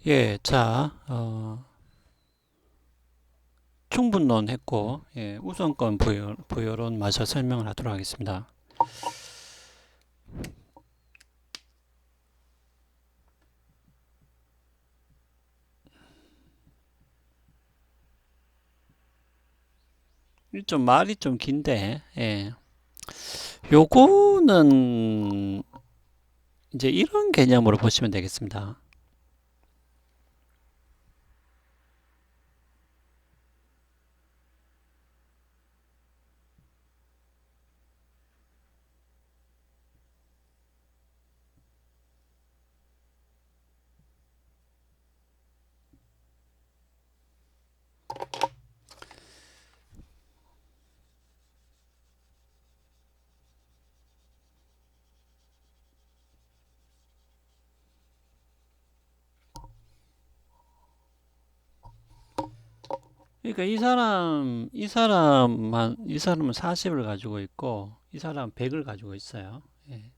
예, 자, 충분론 했고, 예, 우선권 부여론 마저 설명을 하도록 하겠습니다. 좀 말이 좀 긴데, 예, 요거는 이제 이런 개념으로 보시면 되겠습니다. 그러니까 이 사람은 40을 가지고 있고, 이 사람은 100을 가지고 있어요. 예.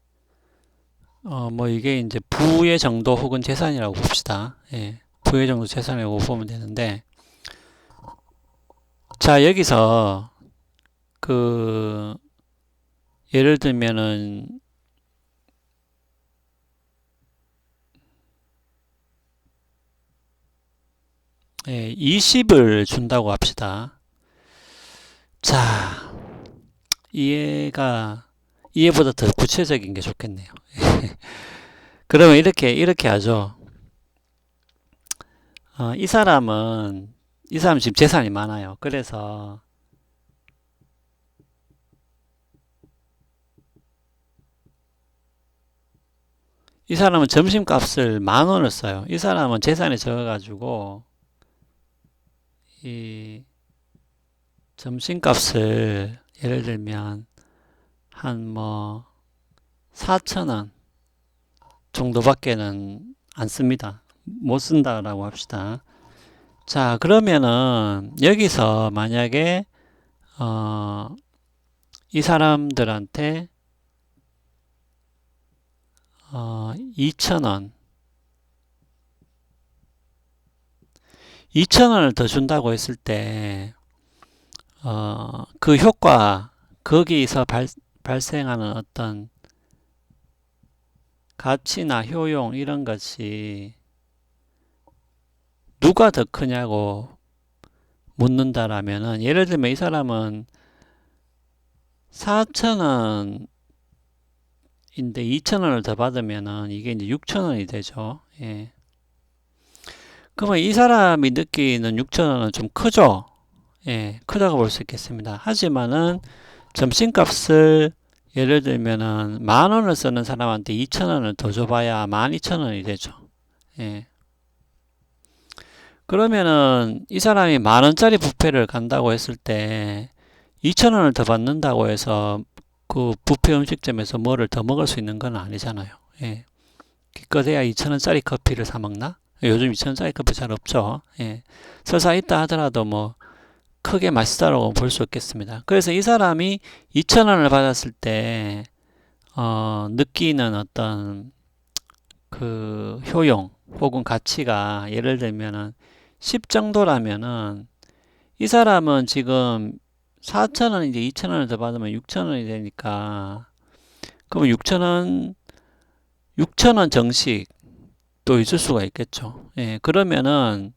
뭐 이게 이제 부의 정도 혹은 재산이라고 봅시다. 예. 부의 정도 재산이라고 보면 되는데, 자, 여기서 그 예를 들면은 20을 준다고 합시다. 자, 이해보다 더 구체적인 게 좋겠네요. 그러면 이렇게 하죠. 이 사람 지금 재산이 많아요. 그래서 이 사람은 점심값을 10,000원을 써요. 이 사람은 재산이 적어가지고 이 점심값을 예를 들면 한 뭐 4,000원 정도밖에는 안 씁니다. 못 쓴다라고 합시다. 자, 그러면은 여기서 만약에 어, 이 사람들한테 2,000원, 2,000원을 더 준다고 했을 때, 그 효과, 거기서 발생하는 어떤 가치나 효용 이런 것이 누가 더 크냐고 묻는다라면은, 예를 들면 이 사람은 4,000원인데 2,000원을 더 받으면은 이게 이제 6,000원이 되죠. 예. 그러면 이 사람이 느끼는 6,000원은 좀 크죠? 예, 크다고 볼 수 있겠습니다. 하지만은 점심값을 예를 들면은 10,000원을 쓰는 사람한테 2,000원을 더 줘봐야 12,000원이 되죠. 예. 그러면은 이 사람이 10,000원짜리 뷔페를 간다고 했을 때 2,000원을 더 받는다고 해서 그 뷔페 음식점에서 뭐를 더 먹을 수 있는 건 아니잖아요. 예. 기껏해야 2,000원짜리 커피를 사 먹나? 요즘 2,000원짜리 커피 잘 없죠. 예. 설사 있다 하더라도 뭐 크게 맛있다라고 볼 수 없겠습니다. 그래서 이 사람이 2,000원을 받았을 때 느끼는 어떤 그 효용 혹은 가치가 예를 들면은 10 정도라면은 이 사람은 지금 4,000원인데 2,000원을 더 받으면 6,000원이 되니까 그러면 6,000원 정식도 있을 수가 있겠죠. 예, 그러면은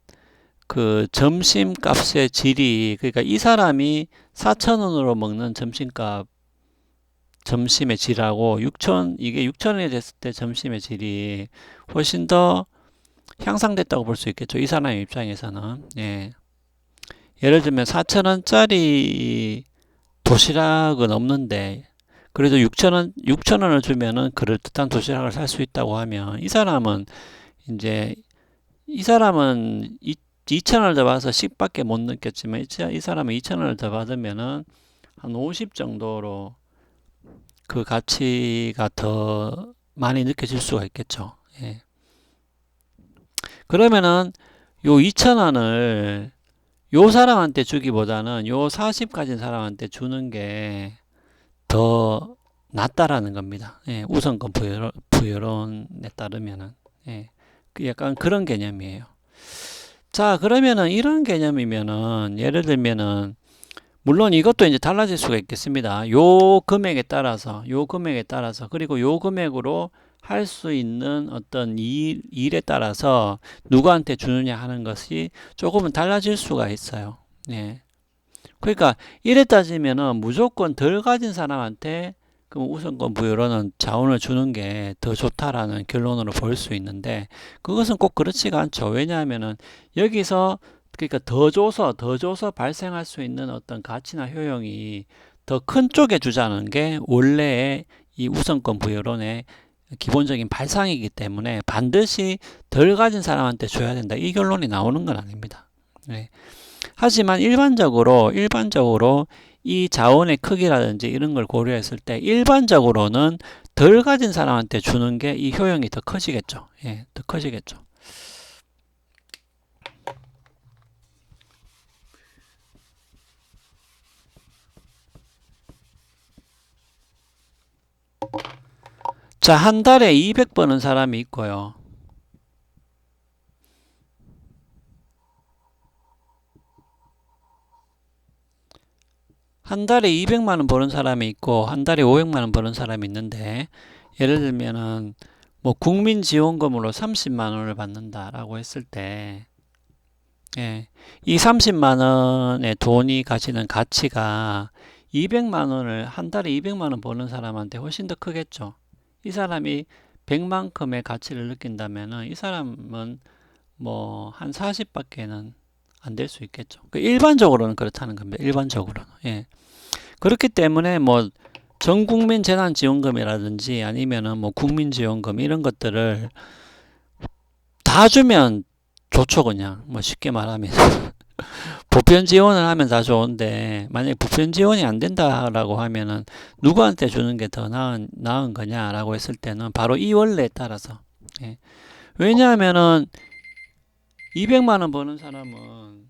그 점심값의 질이 그러니까 이 사람이 4,000원으로 먹는 점심의 질하고 이게 6,000원이 됐을 때 점심의 질이 훨씬 더 향상됐다고 볼 수 있겠죠. 이 사람의 입장에서는. 예. 예를 들면 4,000원짜리 도시락은 없는데 그래도 6,000원을 주면은 그럴듯한 도시락을 살 수 있다고 하면 이제 이 사람은 2,000원을 더 받아서 10밖에 못 느꼈지만 이 사람은 2,000원을 더 받으면은 한 50 정도로 그 가치가 더 많이 느껴질 수가 있겠죠. 예. 그러면은 요 2,000원을 요 사람한테 주기보다는 요 40 가진 사람한테 주는 게 더 낫다라는 겁니다. 예, 우선권 부여론에 따르면은. 예. 약간 그런 개념이에요. 자, 그러면은 이런 개념이면은 예를 들면은 물론 이것도 이제 달라질 수가 있겠습니다. 요 금액에 따라서, 그리고 요 금액으로 할 수 있는 어떤 일에 따라서 누구한테 주느냐 하는 것이 조금은 달라질 수가 있어요. 예. 그러니까 이래 따지면은 무조건 덜 가진 사람한테 그 우선권 부여로는 자원을 주는 게 더 좋다라는 결론으로 볼 수 있는데 그것은 꼭 그렇지가 않죠. 왜냐하면은 여기서 그러니까 더 줘서 발생할 수 있는 어떤 가치나 효용이 더 큰 쪽에 주자는 게 원래의 이 우선권 부여론의 기본적인 발상이기 때문에 반드시 덜 가진 사람한테 줘야 된다. 이 결론이 나오는 건 아닙니다. 네. 하지만 일반적으로 이 자원의 크기라든지 이런 걸 고려했을 때 일반적으로는 덜 가진 사람한테 주는 게 이 효용이 더 커지겠죠. 예, 더 커지겠죠. 자, 한 달에 200 버는 사람이 있고요. 한 달에 200만 원 버는 사람이 있고 한 달에 500만 원 버는 사람이 있는데 예를 들면은 뭐 국민지원금으로 30만 원을 받는다라고 했을 때 예, 이 30만 원의 돈이 가지는 가치가 200만 원을 한 달에 200만 원 버는 사람한테 훨씬 더 크겠죠. 이 사람이 100만큼의 가치를 느낀다면은 이 사람은 뭐 한 40밖에는 안 될 수 있겠죠. 일반적으로는 그렇다는 겁니다. 일반적으로는. 예. 그렇기 때문에 뭐 전국민 재난지원금이라든지 아니면은 뭐 국민지원금 이런 것들을 다 주면 좋죠, 그냥. 뭐 쉽게 말하면. 보편 지원을 하면 다 좋은데 만약에 보편 지원이 안 된다라고 하면은 누구한테 주는 게 더 나은 거냐라고 했을 때는 바로 이 원리에 따라서. 예. 왜냐하면은 200만 원 버는 사람은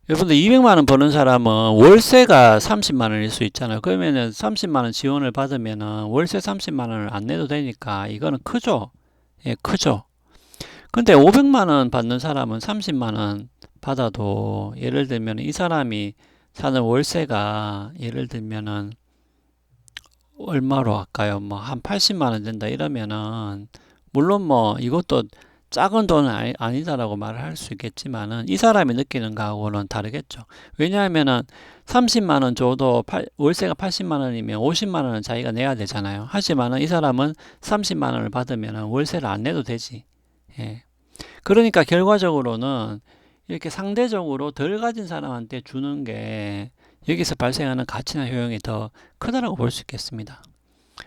여러분들 200만 원 버는 사람은 월세가 30만 원일 수 있잖아요. 그러면은 30만 원 지원을 받으면은 월세 30만 원을 안 내도 되니까 이거는 크죠. 예, 크죠. 근데 500만 원 받는 사람은 30만 원 받아도 예를 들면 이 사람이 사는 월세가 예를 들면은 얼마로 할까요? 뭐 한 80만 원 된다 이러면은 물론 뭐 이것도 작은 돈은 아니다라고 말을 할 수 있겠지만은 이 사람이 느끼는 거하고는 다르겠죠. 왜냐하면은 30만 원 줘도 월세가 80만 원이면 50만 원은 자기가 내야 되잖아요. 하지만은 이 사람은 30만 원을 받으면은 월세를 안 내도 되지. 예. 그러니까 결과적으로는 이렇게 상대적으로 덜 가진 사람한테 주는 게 여기서 발생하는 가치나 효용이 더 크다라고 볼 수 있겠습니다.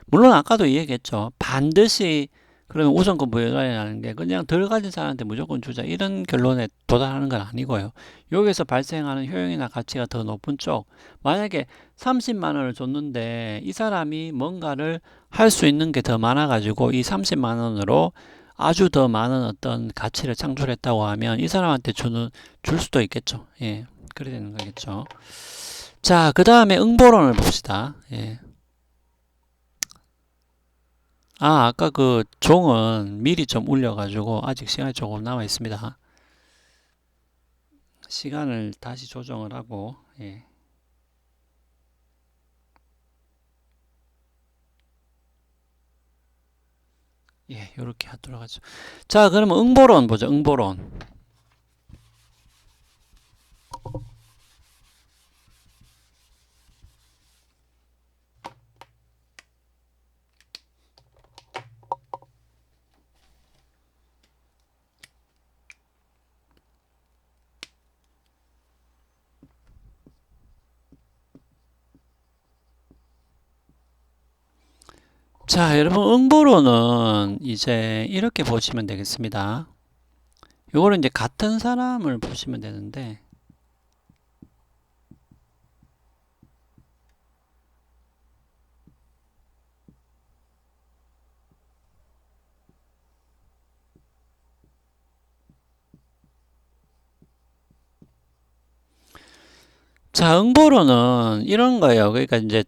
물론 아까도 얘기했죠. 반드시 그러면 우선권 부여라는 게 그냥 덜 가진 사람한테 무조건 주자 이런 결론에 도달하는 건 아니고요. 여기서 발생하는 효용이나 가치가 더 높은 쪽 만약에 30만 원을 줬는데 이 사람이 뭔가를 할 수 있는 게 더 많아 가지고 이 30만 원으로 아주 더 많은 어떤 가치를 창출했다고 하면 이 사람한테 줄 수도 있겠죠. 예. 그래 되는 거겠죠. 자, 그 다음에 응보론을 봅시다. 예. 아까 그 종은 미리 좀 울려가지고 아직 시간이 조금 남아 있습니다. 시간을 다시 조정을 하고, 예. 예, 요렇게 하도록 하죠. 자, 그러면 응보론 보죠. 응보론. 자, 여러분, 응보론은 이제 이렇게 보시면 되겠습니다. 요거는 이제 같은 사람을 보시면 되는데, 자, 응보론은 이런 거예요. 그러니까 이제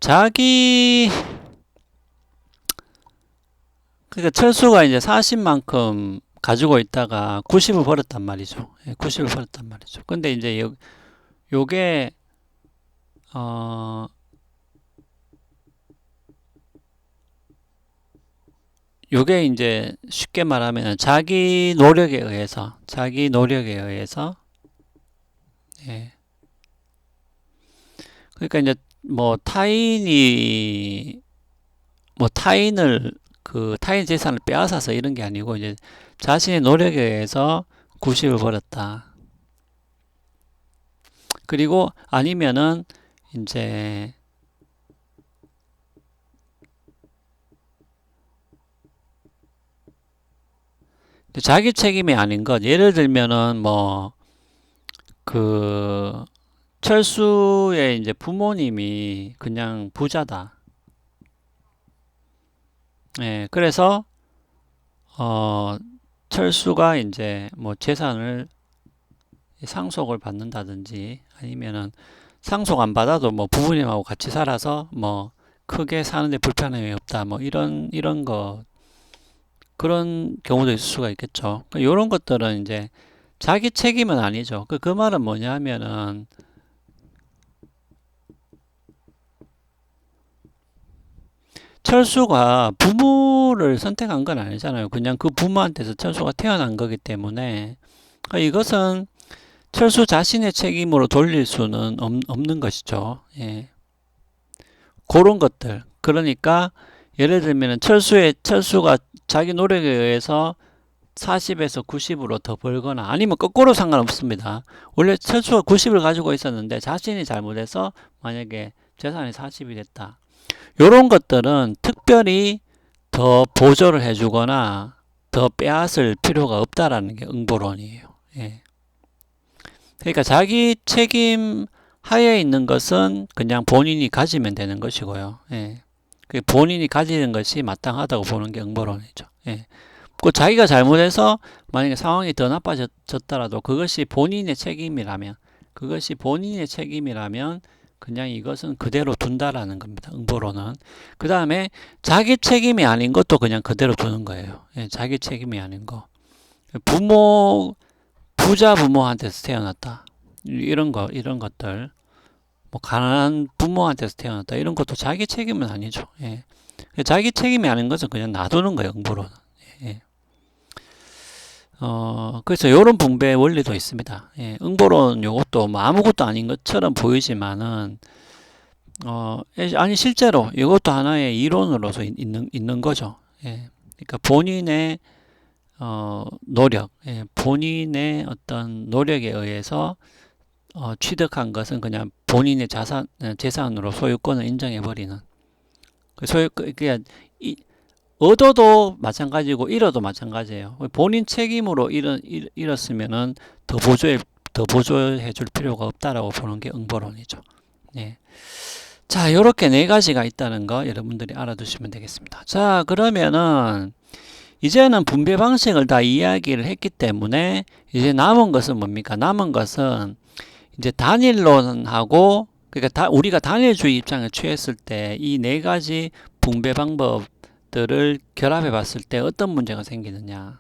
그러니까 철수가 이제 40만큼 가지고 있다가 90을 버렸단 말이죠. 90을 버렸단 말이죠. 근데 이제 요게 어 요게 이제 쉽게 말하면 자기 노력에 의해서 예. 그러니까 이제 뭐 타인을 그 타인 재산을 빼앗아서 이런 게 아니고 이제 자신의 노력에 의해서 90을 벌였다. 그리고 아니면은 이제 자기 책임이 아닌 것. 예를 들면은 뭐 그 철수의 이제 부모님이 그냥 부자다. 예, 그래서 철수가 이제 뭐 재산을 상속을 받는다든지 아니면은 상속 안 받아도 뭐 부모님하고 같이 살아서 뭐 크게 사는데 불편함이 없다. 뭐 이런 거 그런 경우도 있을 수가 있겠죠. 이런 것들은 이제 자기 책임은 아니죠. 그 말은 뭐냐면은 철수가 부모를 선택한 건 아니잖아요. 그냥 그 부모한테서 철수가 태어난 거기 때문에 이것은 철수 자신의 책임으로 돌릴 수는 없는 것이죠. 예. 그런 것들. 그러니까 예를 들면 철수가 자기 노력에 의해서 40에서 90으로 더 벌거나 아니면 거꾸로 상관없습니다. 원래 철수가 90을 가지고 있었는데 자신이 잘못해서 만약에 재산이 40이 됐다. 요런 것들은 특별히 더 보조를 해주거나 더 빼앗을 필요가 없다라는 게 응보론이에요. 예. 그러니까 자기 책임 하에 있는 것은 그냥 본인이 가지면 되는 것이고요. 예. 본인이 가지는 것이 마땅하다고 보는 게 응보론이죠. 예. 그 자기가 잘못해서 만약에 상황이 더 나빠졌더라도 그것이 본인의 책임이라면 그냥 이것은 그대로 둔다라는 겁니다. 응보론은. 그 다음에 자기 책임이 아닌 것도 그냥 그대로 두는 거예요. 예, 자기 책임이 아닌 거. 부자 부모한테서 태어났다. 이런 것들. 뭐 가난한 부모한테서 태어났다. 이런 것도 자기 책임은 아니죠. 예. 자기 책임이 아닌 것은 그냥 놔두는 거예요. 응보론은. 예. 그래서 이런 분배 원리도 있습니다. 예, 응보론 요것도 뭐 아무것도 아닌 것처럼 보이지만은 아니 실제로 이것도 하나의 이론으로서 있는 거죠. 예, 그러니까 본인의 노력, 예, 본인의 어떤 노력에 의해서 취득한 것은 그냥 본인의 재산으로 소유권을 인정해 버리는. 그러니까 얻어도 마찬가지고 잃어도 마찬가지예요. 본인 책임으로 잃었으면은 더 보조해 줄 필요가 없다라고 보는 게 응보론이죠. 네. 자, 요렇게 네 가지가 있다는 거 여러분들이 알아두시면 되겠습니다. 자, 그러면은 이제는 분배 방식을 다 이야기를 했기 때문에 이제 남은 것은 뭡니까? 남은 것은 이제 단일론하고 그러니까 우리가 단일주의 입장을 취했을 때 이 네 가지 분배 방법들을 결합해 봤을 때 어떤 문제가 생기느냐.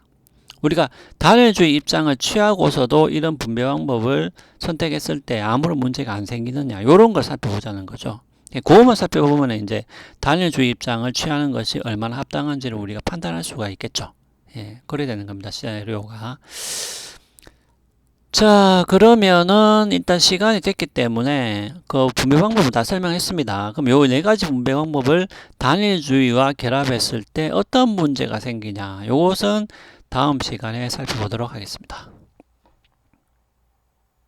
우리가 단일주의 입장을 취하고서도 이런 분배 방법을 선택했을 때 아무런 문제가 안 생기느냐. 이런 걸 살펴보자는 거죠. 그것만 살펴보면 이제 단일주의 입장을 취하는 것이 얼마나 합당한지를 우리가 판단할 수가 있겠죠. 예, 그래야 되는 겁니다. 시나리오가. 자, 그러면은 일단 시간이 됐기 때문에 그 분배 방법을 다 설명했습니다. 그럼 요 네 가지 분배 방법을 단일주의와 결합했을 때 어떤 문제가 생기냐. 요것은 다음 시간에 살펴보도록 하겠습니다.